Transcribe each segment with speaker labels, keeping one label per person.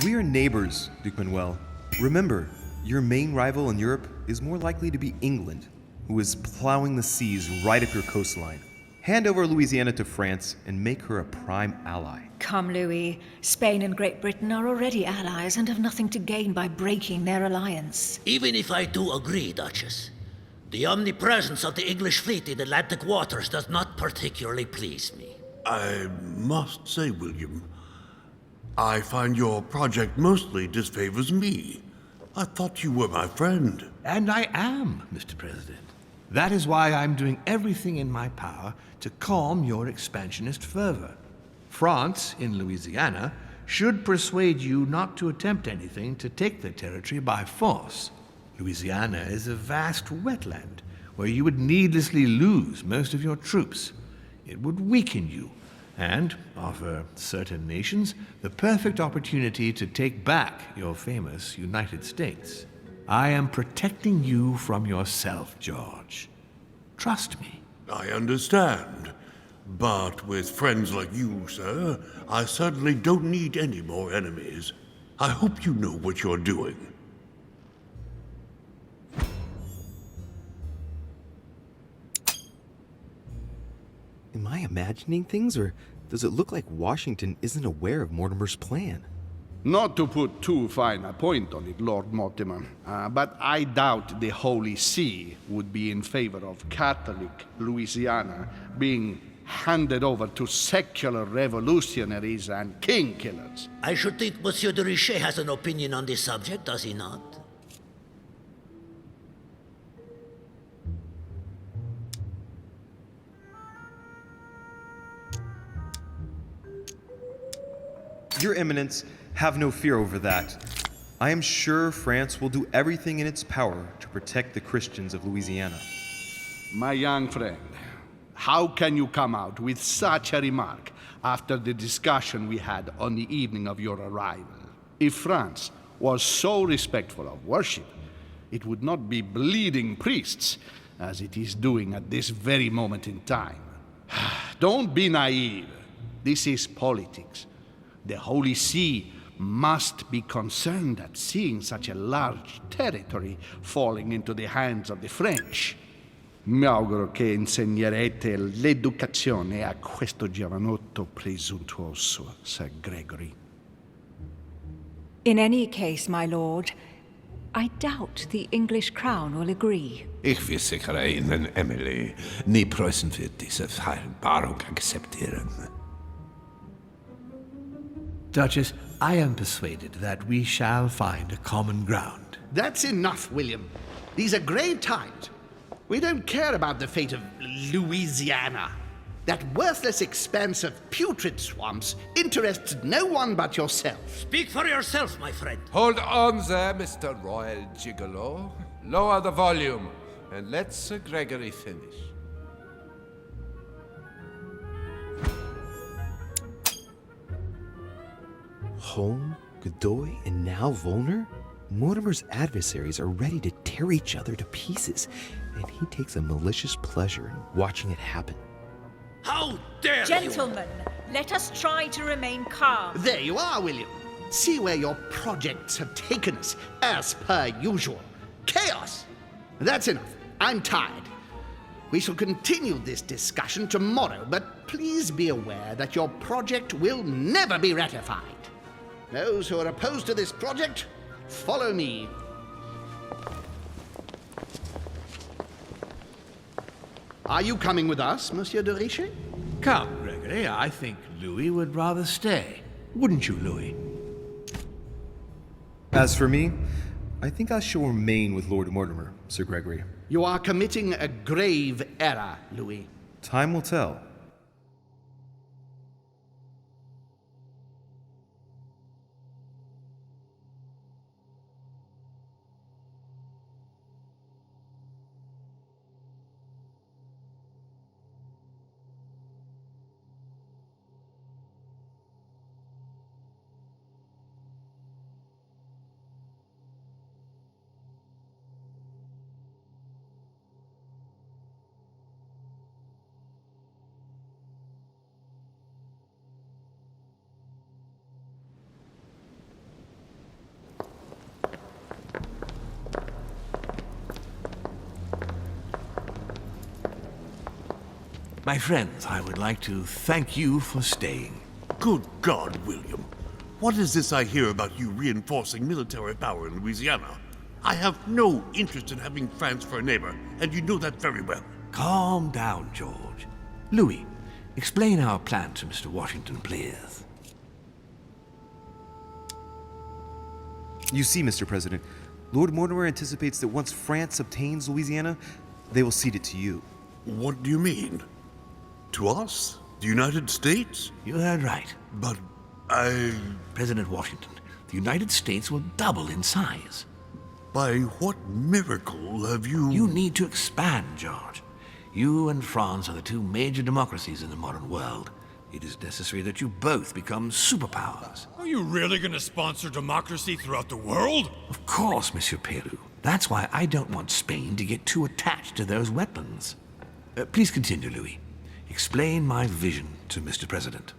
Speaker 1: We are neighbors, Duke Manuel. Remember, your main rival in Europe is more likely to be England, who is plowing the seas right up your coastline. Hand over Louisiana to France and make her a prime ally.
Speaker 2: Come, Louis. Spain and Great Britain are already allies and have nothing to gain by breaking their alliance.
Speaker 3: Even if I do agree, Duchess, the omnipresence of the English fleet in Atlantic waters does not particularly please me.
Speaker 4: I must say, William, I find your project mostly disfavors me. I thought you were my friend.
Speaker 5: And I am, Mr. President. That is why I'm doing everything in my power to calm your expansionist fervor. France, in Louisiana, should persuade you not to attempt anything to take the territory by force. Louisiana is a vast wetland where you would needlessly lose most of your troops. It would weaken you and offer certain nations the perfect opportunity to take back your famous United States. I am protecting you from yourself, George. Trust me.
Speaker 4: I understand. But with friends like you, sir, I certainly don't need any more enemies. I hope you know what you're doing.
Speaker 1: Am I imagining things, or does it look like Washington isn't aware of Mortimer's plan?
Speaker 6: Not to put too fine a point on it, Lord Mortimer, but I doubt the Holy See would be in favor of Catholic Louisiana being handed over to secular revolutionaries and king killers.
Speaker 3: I should think Monsieur de Richet has an opinion on this subject, does he not?
Speaker 1: Your Eminence, have no fear over that. I am sure France will do everything in its power to protect the Christians of Louisiana.
Speaker 6: My young friend, how can you come out with such a remark after the discussion we had on the evening of your arrival? If France was so respectful of worship, it would not be bleeding priests as it is doing at this very moment in time. Don't be naive. This is politics. The Holy See must be concerned at seeing such a large territory falling into the hands of the French. Mi auguro che insegnerete l'educazione a questo giovanotto presuntuoso, Sir Gregory.
Speaker 2: In any case, my lord, I doubt the English crown will agree.
Speaker 7: Ich versichere Ihnen, Emily, nie Preußen wird diese Vereinbarung akzeptieren.
Speaker 5: Duchess, I am persuaded that we shall find a common ground.
Speaker 8: That's enough, William. These are grave times. We don't care about the fate of Louisiana. That worthless expanse of putrid swamps interests no one but yourself.
Speaker 3: Speak for yourself, my friend.
Speaker 7: Hold on there, Mr. Royal Gigolo. Lower the volume, and let Sir Gregory finish.
Speaker 1: Home, Godoy, and now Volner? Mortimer's adversaries are ready to tear each other to pieces, and he takes a malicious pleasure in watching it happen.
Speaker 3: How dare you!
Speaker 2: Gentlemen, let us try to remain calm.
Speaker 8: There you are, William. See where your projects have taken us, as per usual. Chaos! That's enough. I'm tired. We shall continue this discussion tomorrow, but please be aware that your project will never be ratified. Those who are opposed to this project, follow me. Are you coming with us, Monsieur de Richet?
Speaker 5: Come, Gregory, I think Louis would rather stay. Wouldn't you, Louis?
Speaker 1: As for me, I think I shall remain with Lord Mortimer, Sir Gregory.
Speaker 8: You are committing a grave error, Louis.
Speaker 1: Time will tell.
Speaker 5: My friends, I would like to thank you for staying.
Speaker 4: Good God, William. What is this I hear about you reinforcing military power in Louisiana? I have no interest in having France for a neighbor, and you know that very well.
Speaker 5: Calm down, George. Louis, explain our plan to Mr. Washington, please.
Speaker 1: You see, Mr. President, Lord Mortimer anticipates that once France obtains Louisiana, they will cede it to you.
Speaker 4: What do you mean? To us? The United States?
Speaker 5: You heard right.
Speaker 4: But
Speaker 5: President Washington, the United States will double in size.
Speaker 4: By what miracle have you...
Speaker 5: You need to expand, George. You and France are the two major democracies in the modern world. It is necessary that you both become superpowers.
Speaker 9: Are you really going to sponsor democracy throughout the world?
Speaker 5: Of course, Monsieur Peru. That's why I don't want Spain to get too attached to those weapons. Please continue, Louis. Explain my vision to Mr. President.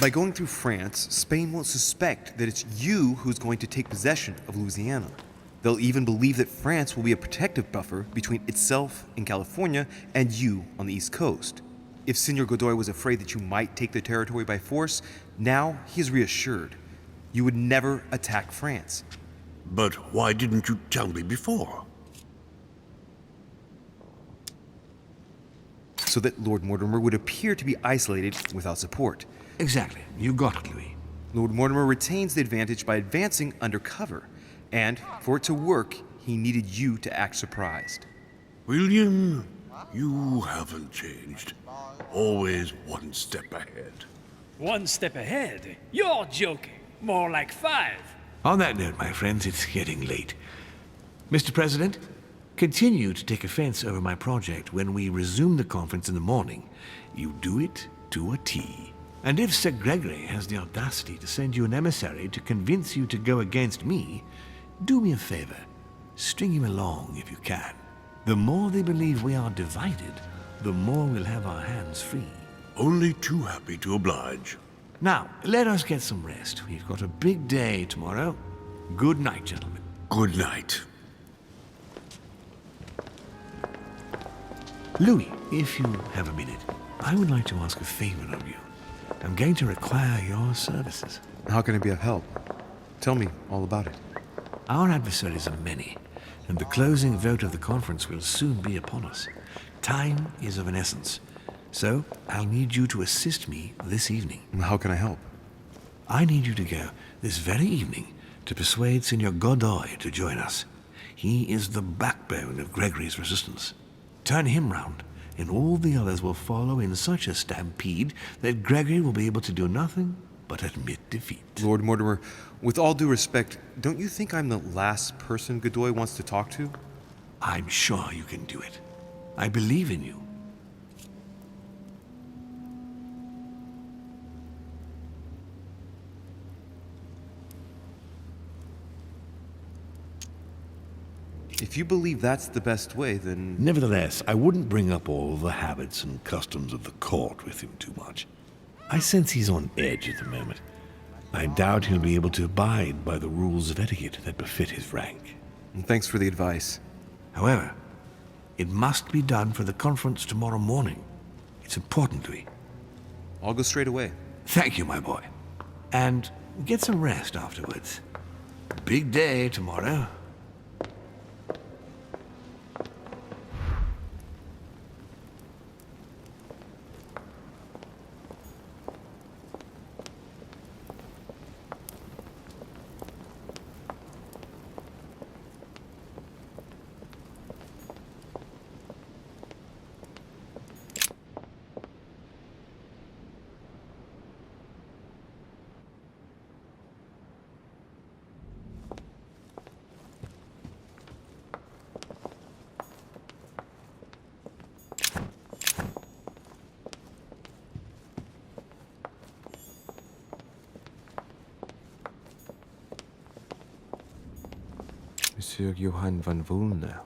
Speaker 1: By going through France, Spain won't suspect that it's you who's going to take possession of Louisiana. They'll even believe that France will be a protective buffer between itself in California and you on the East Coast. If Senor Godoy was afraid that you might take the territory by force, now he is reassured. You would never attack France.
Speaker 4: But why didn't you tell me before?
Speaker 1: So that Lord Mortimer would appear to be isolated without support.
Speaker 5: Exactly. You got it, Louis.
Speaker 1: Lord Mortimer retains the advantage by advancing undercover. And for it to work, he needed you to act surprised.
Speaker 4: William, you haven't changed. Always one step ahead.
Speaker 10: 1 step ahead? You're joking. More like 5.
Speaker 5: On that note, my friends, it's getting late. Mr. President, continue to take offense over my project when we resume the conference in the morning. You do it to a T. And if Sir Gregory has the audacity to send you an emissary to convince you to go against me, do me a favor. String him along if you can. The more they believe we are divided, the more we'll have our hands free.
Speaker 4: Only too happy to oblige.
Speaker 5: Now, let us get some rest. We've got a big day tomorrow. Good night, gentlemen.
Speaker 4: Good night.
Speaker 5: Louis, if you have a minute, I would like to ask a favor of you. I'm going to require your services.
Speaker 1: How can I be of help? Tell me all about it.
Speaker 5: Our adversaries are many, and the closing vote of the conference will soon be upon us. Time is of an essence, so I'll need you to assist me this evening.
Speaker 1: How can I help?
Speaker 5: I need you to go this very evening to persuade Senor Godoy to join us. He is the backbone of Gregory's resistance. Turn him round, and all the others will follow in such a stampede that Gregory will be able to do nothing but admit defeat.
Speaker 1: Lord Mortimer, with all due respect, don't you think I'm the last person Godoy wants to talk to?
Speaker 5: I'm sure you can do it. I believe in you.
Speaker 1: If you believe that's the best way, then...
Speaker 5: Nevertheless, I wouldn't bring up all the habits and customs of the court with him too much. I sense he's on edge at the moment. I doubt he'll be able to abide by the rules of etiquette that befit his rank.
Speaker 1: Thanks for the advice.
Speaker 5: However, it must be done for the conference tomorrow morning. It's important, Louis.
Speaker 1: I'll go straight away.
Speaker 5: Thank you, my boy. And get some rest afterwards. Big day tomorrow.
Speaker 1: Monsieur Johann van Vulner.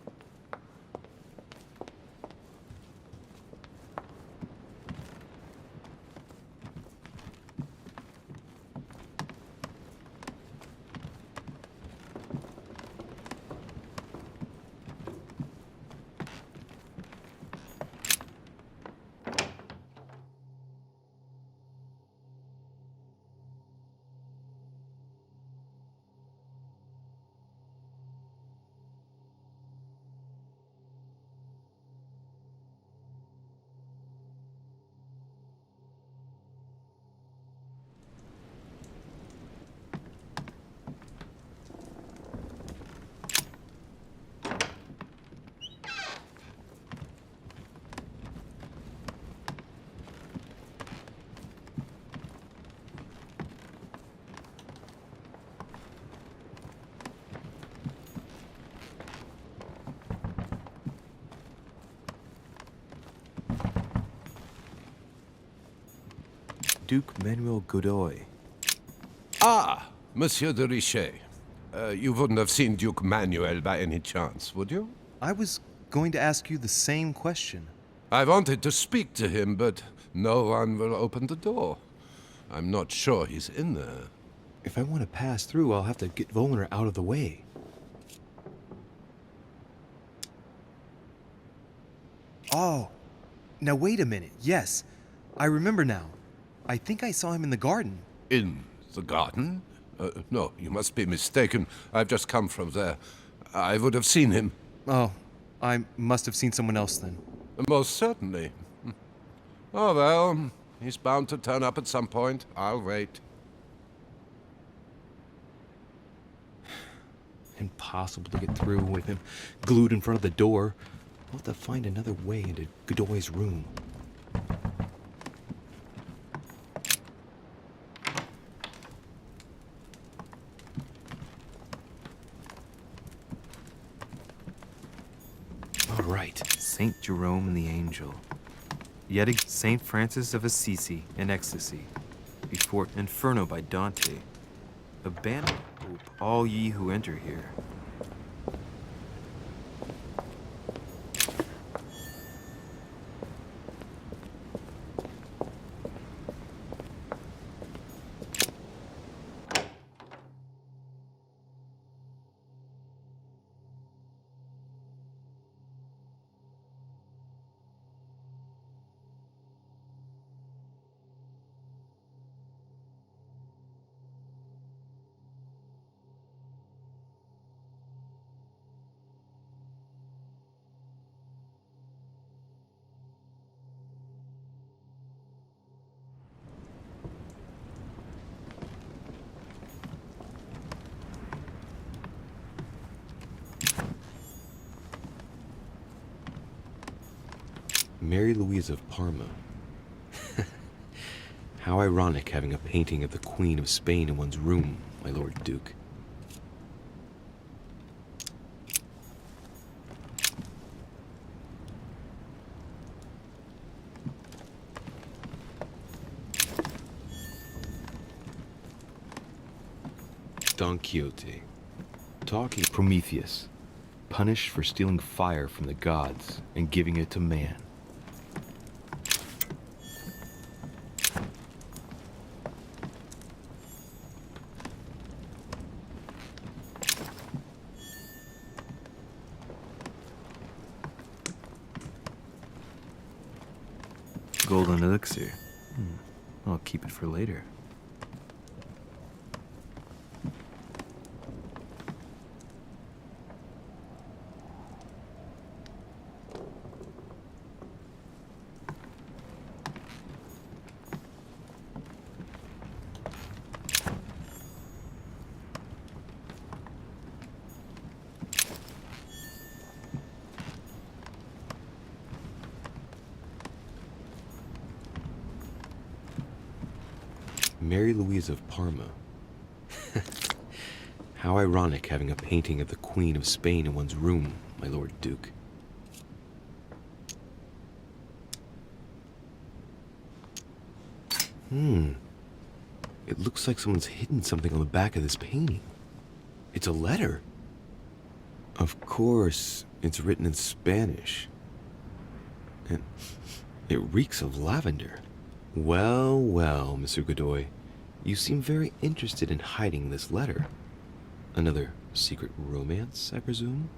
Speaker 1: Duke Manuel Godoy.
Speaker 7: Ah, Monsieur de Richet. You wouldn't have seen Duke Manuel by any chance, would you?
Speaker 1: I was going to ask you the same question.
Speaker 7: I wanted to speak to him, but no one will open the door. I'm not sure he's in there.
Speaker 1: If I want to pass through, I'll have to get Volner out of the way. Oh, now wait a minute. Yes, I remember now. I think I saw him in the garden.
Speaker 7: In the garden? No, you must be mistaken. I've just come from there. I would have seen him.
Speaker 1: Oh, I must have seen someone else then.
Speaker 7: Most certainly. Oh, well, he's bound to turn up at some point. I'll wait.
Speaker 1: Impossible to get through with him glued in front of the door. I'll have to find another way into Godoy's room. All right, Saint Jerome and the Angel. Yet again, Saint Francis of Assisi in ecstasy. Before Inferno by Dante. Abandon hope, all ye who enter here. Mary Louise of Parma. How ironic having a painting of the Queen of Spain in one's room, my Lord Duke. Don Quixote. Talking Prometheus. Punished for stealing fire from the gods and giving it to man. Golden elixir. I'll keep it for later. Mary Louise of Parma. How ironic having a painting of the Queen of Spain in one's room, my Lord Duke. It looks like someone's hidden something on the back of this painting. It's a letter. Of course, it's written in Spanish. And it reeks of lavender. Well, well, Monsieur Godoy. You seem very interested in hiding this letter. Another secret romance, I presume?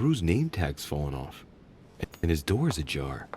Speaker 1: Peru's name tag's fallen off, and his door's ajar.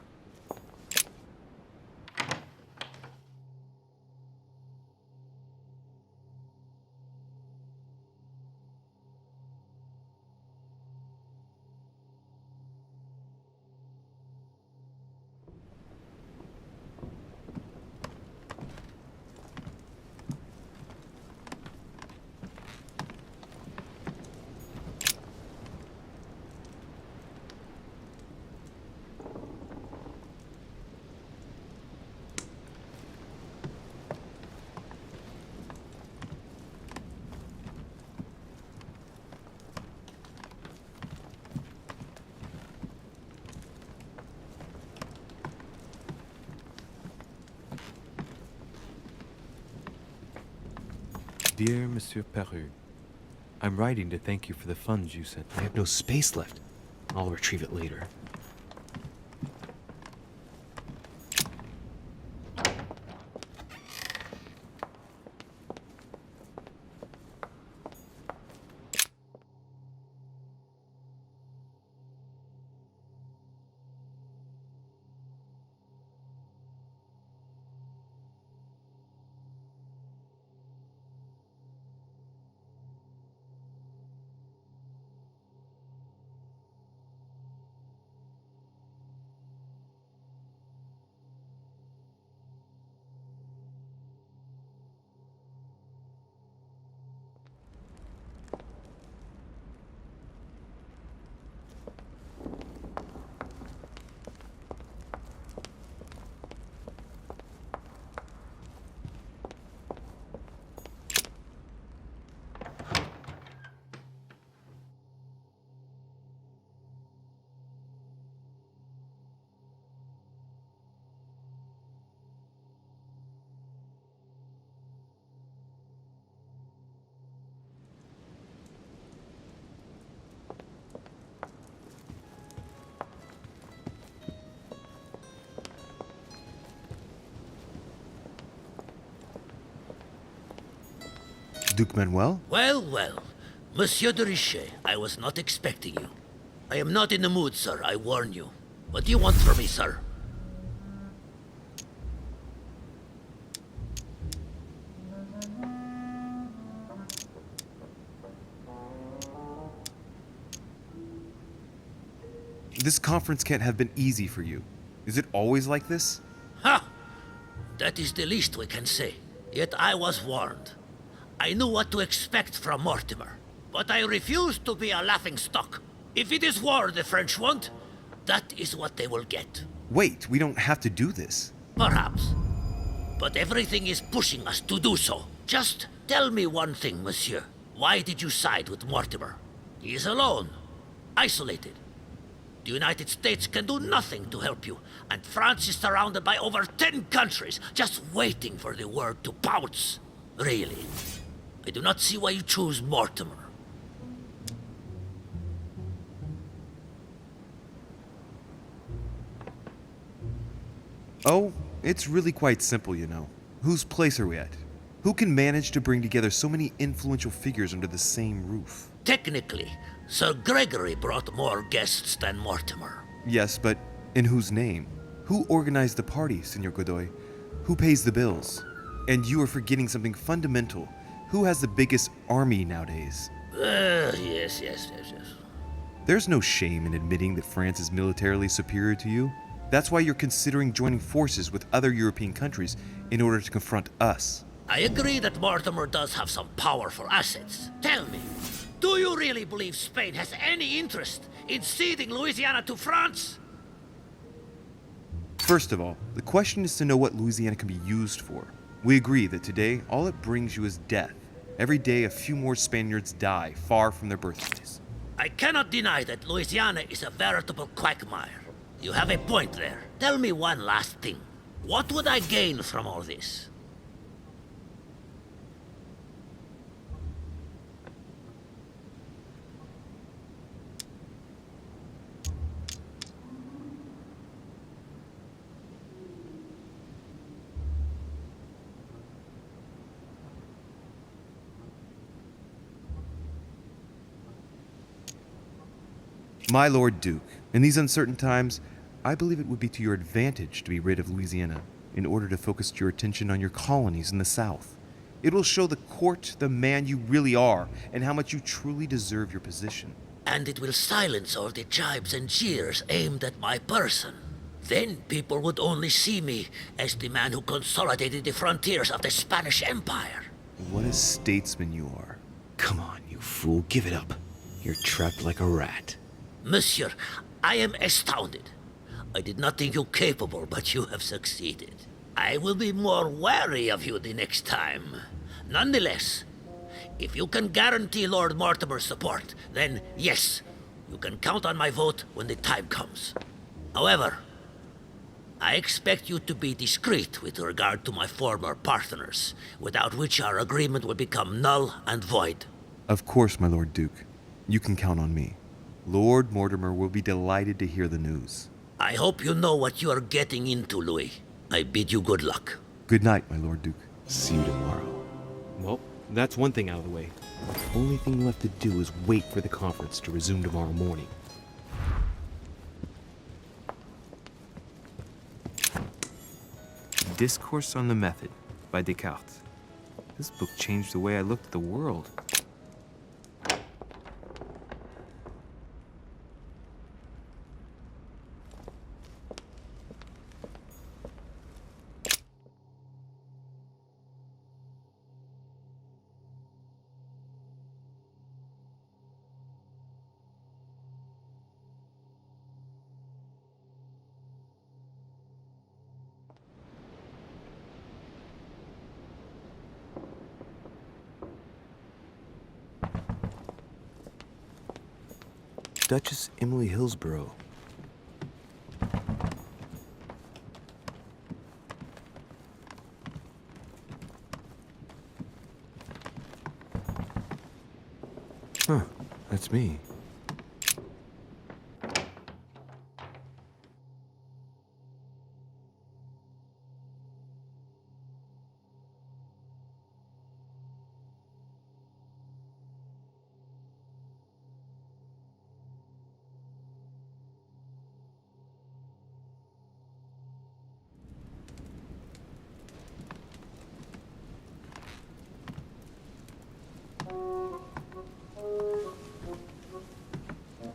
Speaker 11: Dear Monsieur Peru, I'm writing to thank you for the funds you sent.
Speaker 1: I have no space left. I'll retrieve it later. Duke Manuel?
Speaker 3: Well, well. Monsieur de Richet, I was not expecting you. I am not in the mood, sir, I warn you. What do you want from me, sir?
Speaker 1: This conference can't have been easy for you. Is it always like this?
Speaker 3: Ha! That is the least we can say. Yet I was warned. I knew what to expect from Mortimer, but I refused to be a laughingstock. If it is war the French want, that is what they will get.
Speaker 1: Wait, we don't have to do this.
Speaker 3: Perhaps. But everything is pushing us to do so. Just tell me one thing, monsieur. Why did you side with Mortimer? He is alone, isolated. The United States can do nothing to help you, and France is surrounded by over 10 countries, just waiting for the word to pounce. Really. I do not see why you choose Mortimer.
Speaker 1: Oh, it's really quite simple, you know. Whose place are we at? Who can manage to bring together so many influential figures under the same roof?
Speaker 3: Technically, Sir Gregory brought more guests than Mortimer.
Speaker 1: Yes, but in whose name? Who organized the party, Senor Godoy? Who pays the bills? And you are forgetting something fundamental. Who has the biggest army nowadays?
Speaker 3: Yes.
Speaker 1: There's no shame in admitting that France is militarily superior to you. That's why you're considering joining forces with other European countries in order to confront us.
Speaker 3: I agree that Mortimer does have some powerful assets. Tell me, do you really believe Spain has any interest in ceding Louisiana to France?
Speaker 1: First of all, the question is to know what Louisiana can be used for. We agree that today, all it brings you is death. Every day, a few more Spaniards die far from their birthplace.
Speaker 3: I cannot deny that Louisiana is a veritable quagmire. You have a point there. Tell me one last thing. What would I gain from all this?
Speaker 1: My Lord Duke, in these uncertain times, I believe it would be to your advantage to be rid of Louisiana in order to focus your attention on your colonies in the south. It will show the court the man you really are and how much you truly deserve your position.
Speaker 3: And it will silence all the jibes and jeers aimed at my person. Then people would only see me as the man who consolidated the frontiers of the Spanish Empire.
Speaker 1: What a statesman you are.
Speaker 12: Come on, you fool, give it up. You're trapped like a rat.
Speaker 3: Monsieur, I am astounded. I did not think you capable, but you have succeeded. I will be more wary of you the next time. Nonetheless, if you can guarantee Lord Mortimer's support, then yes, you can count on my vote when the time comes. However, I expect you to be discreet with regard to my former partners, without which our agreement will become null and void.
Speaker 1: Of course, my Lord Duke. You can count on me. Lord Mortimer will be delighted to hear the news.
Speaker 3: I hope you know what you are getting into, Louis. I bid you good luck.
Speaker 1: Good night, my Lord Duke.
Speaker 12: See you tomorrow. Well, that's one thing out of the way. The only thing left to do is wait for the conference to resume tomorrow morning.
Speaker 11: Discourse on the Method by Descartes. This book changed the way I looked at the world. Duchess Emily Hillsborough. Huh, that's me.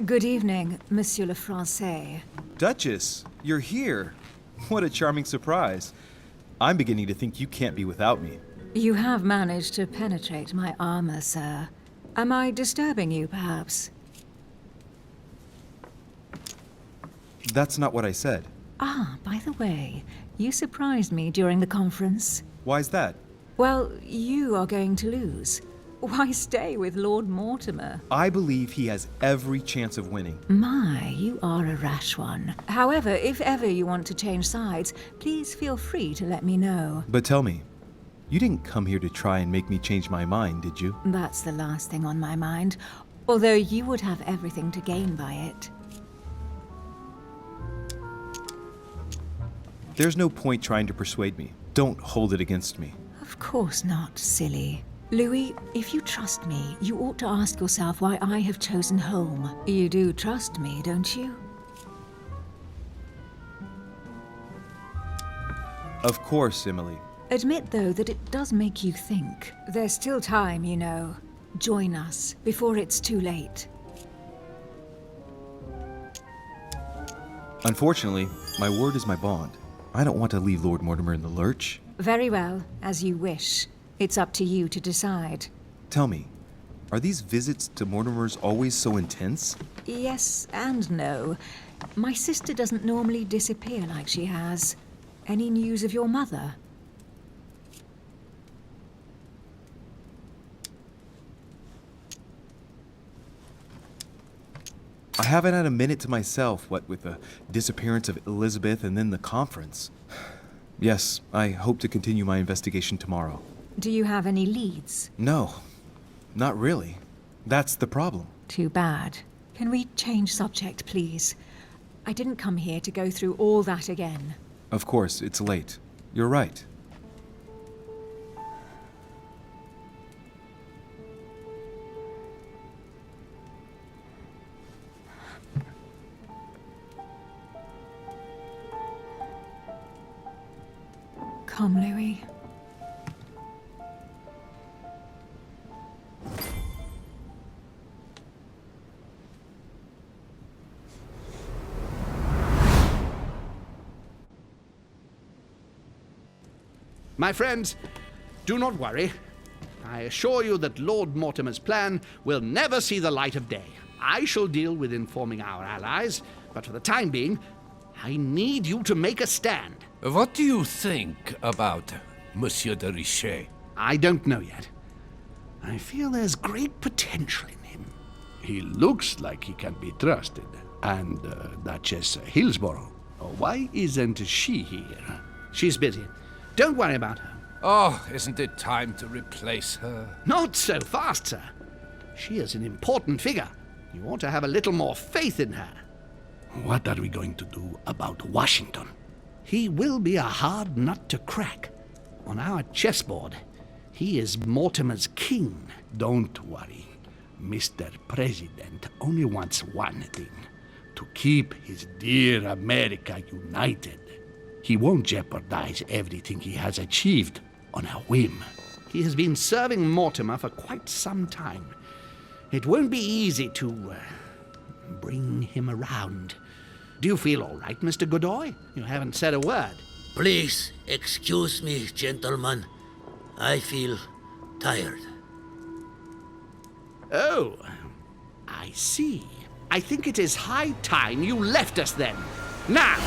Speaker 2: Good evening, Monsieur le Français.
Speaker 13: Duchess, you're here. What a charming surprise. I'm beginning to think you can't be without me.
Speaker 2: You have managed to penetrate my armor, sir. Am I disturbing you, perhaps?
Speaker 13: That's not what I said.
Speaker 2: Ah, by the way, you surprised me during the conference.
Speaker 13: Why's that?
Speaker 2: Well, you are going to lose. Why stay with Lord Mortimer?
Speaker 13: I believe he has every chance of winning.
Speaker 2: My, you are a rash one. However, if ever you want to change sides, please feel free to let me know.
Speaker 13: But tell me, you didn't come here to try and make me change my mind, did you?
Speaker 2: That's the last thing on my mind, although you would have everything to gain by it.
Speaker 13: There's no point trying to persuade me. Don't hold it against me.
Speaker 2: Of course not, silly. Louis, if you trust me, you ought to ask yourself why I have chosen home. You do trust me, don't you?
Speaker 13: Of course, Emily.
Speaker 2: Admit, though, that it does make you think. There's still time, you know. Join us, before it's too late.
Speaker 1: Unfortunately, my word is my bond. I don't want to leave Lord Mortimer in the lurch.
Speaker 2: Very well, as you wish. It's up to you to decide.
Speaker 1: Tell me, are these visits to Mortimer's always so intense?
Speaker 2: Yes and no. My sister doesn't normally disappear like she has. Any news of your mother?
Speaker 1: I haven't had a minute to myself, what with the disappearance of Elizabeth and then the conference. Yes, I hope to continue my investigation tomorrow.
Speaker 2: Do you have any leads?
Speaker 1: No, not really. That's the problem.
Speaker 2: Too bad. Can we change subject, please? I didn't come here to go through all that again.
Speaker 1: Of course, it's late. You're right.
Speaker 2: Come, Louis.
Speaker 8: My friends, do not worry. I assure you that Lord Mortimer's plan will never see the light of day. I shall deal with informing our allies, but for the time being, I need you to make a stand.
Speaker 7: What do you think about Monsieur de Richet?
Speaker 8: I don't know yet. I feel there's great potential in him.
Speaker 6: He looks like he can be trusted. And Duchess Hillsborough. Why isn't she here?
Speaker 8: She's busy. Don't worry about her.
Speaker 7: Oh, isn't it time to replace her?
Speaker 8: Not so fast, sir. She is an important figure. You ought to have a little more faith in her.
Speaker 6: What are we going to do about Washington?
Speaker 8: He will be a hard nut to crack. On our chessboard, he is Mortimer's king.
Speaker 6: Don't worry. Mr. President only wants one thing: to keep his dear America united. He won't jeopardize everything he has achieved on a whim.
Speaker 8: He has been serving Mortimer for quite some time. It won't be easy to bring him around. Do you feel all right, Mr. Godoy? You haven't said a word.
Speaker 3: Please excuse me, gentlemen. I feel tired.
Speaker 8: Oh, I see. I think it is high time you left us then. Now,